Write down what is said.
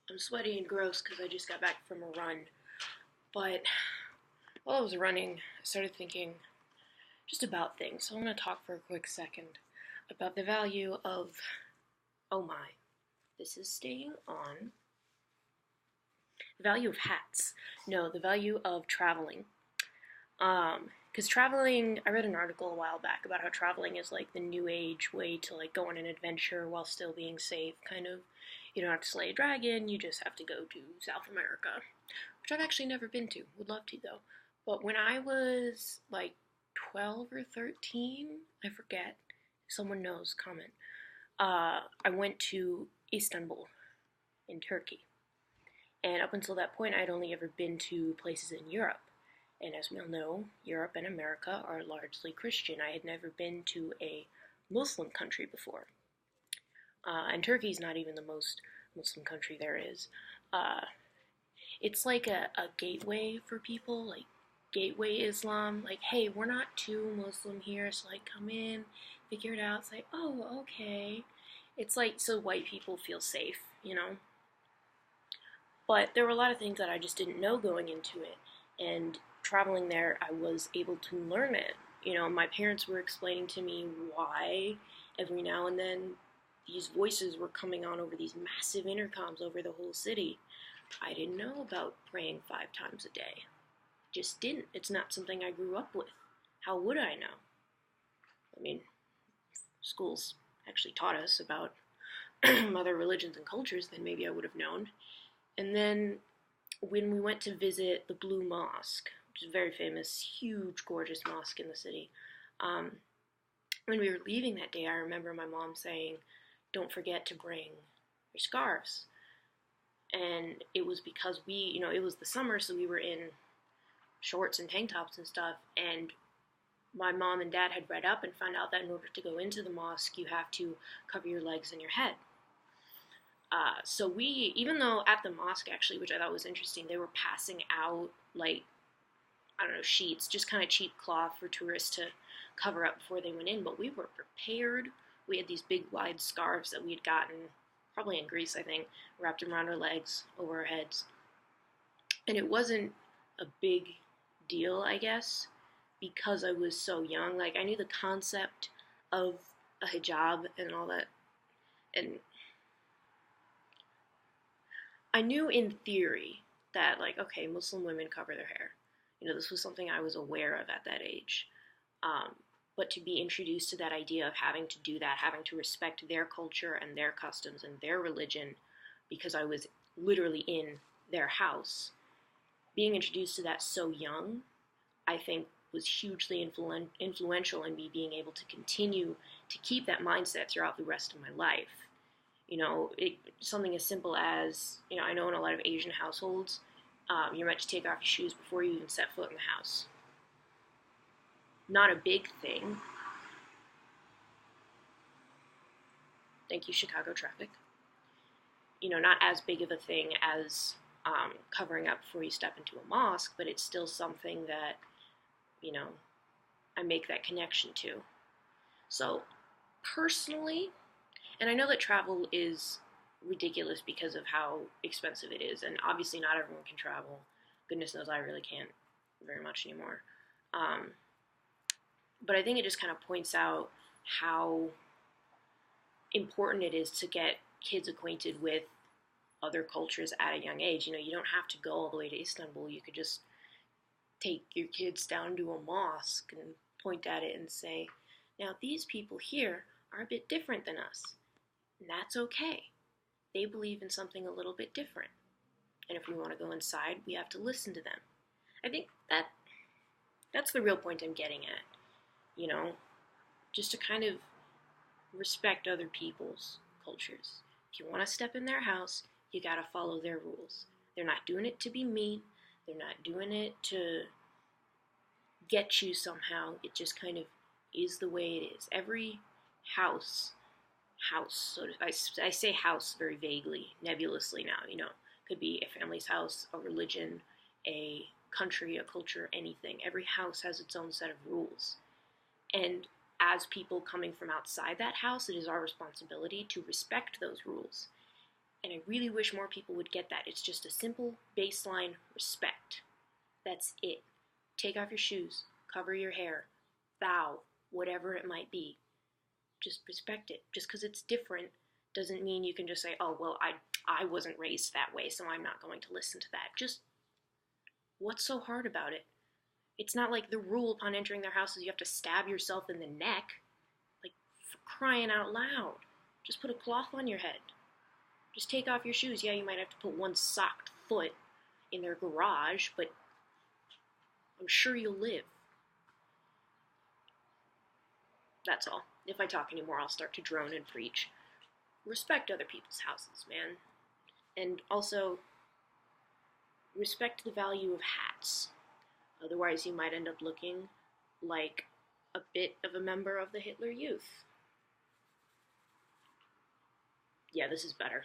I'm sweaty and gross because I just got back from a run. But while I was running, I started thinking just about things. So I'm going to talk for a quick second about the value of, oh my, this is staying on. The value of hats. No, the value of traveling. Because traveling, I read an article a while back about how traveling is like the new age way to like go on an adventure while still being safe, kind of. You don't have to slay a dragon, you just have to go to South America, which I've actually never been to. Would love to though. But when I was like 12 or 13, I forget. If someone knows, comment. I went to Istanbul in Turkey. And up until that point, I'd only ever been to places in Europe. And as we all know, Europe and America are largely Christian. I had never been to a Muslim country before. And Turkey's not even the most Muslim country there is. It's like a gateway for people, like gateway Islam. Like, hey, we're not too Muslim here, so like come in, figure it out. It's like, oh, okay. It's like so white people feel safe, you know? But there were a lot of things that I just didn't know going into it. And traveling there, I was able to learn it. You know, my parents were explaining to me why every now and then these voices were coming on over these massive intercoms over the whole city. I didn't know about praying 5 times a day. Just didn't. It's not something I grew up with. How would I know? I mean, schools actually taught us about other religions and cultures, then maybe I would have known. And then when we went to visit the Blue Mosque, which is a very famous, huge, gorgeous mosque in the city, when we were leaving that day, I remember my mom saying, don't forget to bring your scarves. And it was because it was the summer, so we were in shorts and tank tops and stuff, and my mom and dad had read up and found out that in order to go into the mosque, you have to cover your legs and your head. So we, even though at the mosque actually, which I thought was interesting, they were passing out like, I don't know, sheets, just kind of cheap cloth for tourists to cover up before they went in, but we were prepared. We had these big wide scarves that we had gotten, probably in Greece I think, wrapped around our legs, over our heads. And it wasn't a big deal, I guess, because I was so young. Like, I knew the concept of a hijab and all that, and I knew in theory that, like, okay, Muslim women cover their hair. You know, this was something I was aware of at that age. But to be introduced to that idea of having to do that, having to respect their culture and their customs and their religion, because I was literally in their house, being introduced to that so young, I think was hugely influential in me being able to continue to keep that mindset throughout the rest of my life. You know, something as simple as, I know in a lot of Asian households, you're meant to take off your shoes before you even set foot in the house. Not a big thing. Thank you, Chicago traffic. Not as big of a thing as covering up before you step into a mosque, but it's still something that, I make that connection to. So, personally, and I know that travel is ridiculous because of how expensive it is, and obviously not everyone can travel. Goodness knows I really can't very much anymore. But I think it just kind of points out how important it is to get kids acquainted with other cultures at a young age. You don't have to go all the way to Istanbul. You could just take your kids down to a mosque and point at it and say, now these people here are a bit different than us. And that's okay. They believe in something a little bit different. And if we want to go inside, we have to listen to them. I think that's the real point I'm getting at. Just to kind of respect other people's cultures. If you want to step in their house, you gotta follow their rules. They're not doing it to be mean. They're not doing it to get you somehow. It just kind of is the way it is. Every house, I say house very vaguely, nebulously now, could be a family's house, a religion, a country, a culture, anything. Every house has its own set of rules. And as people coming from outside that house, it is our responsibility to respect those rules. And I really wish more people would get that. It's just a simple baseline respect. That's it. Take off your shoes, cover your hair, bow, whatever it might be. Just respect it. Just because it's different doesn't mean you can just say, oh, well, I wasn't raised that way, so I'm not going to listen to that. Just, what's so hard about it? It's not like the rule upon entering their house is you have to stab yourself in the neck. Like, for crying out loud. Just put a cloth on your head. Just take off your shoes. Yeah, you might have to put one socked foot in their garage, but I'm sure you'll live. That's all. If I talk anymore, I'll start to drone and preach. Respect other people's houses, man. And also, respect the value of hats. Otherwise, you might end up looking like a bit of a member of the Hitler Youth. Yeah, this is better.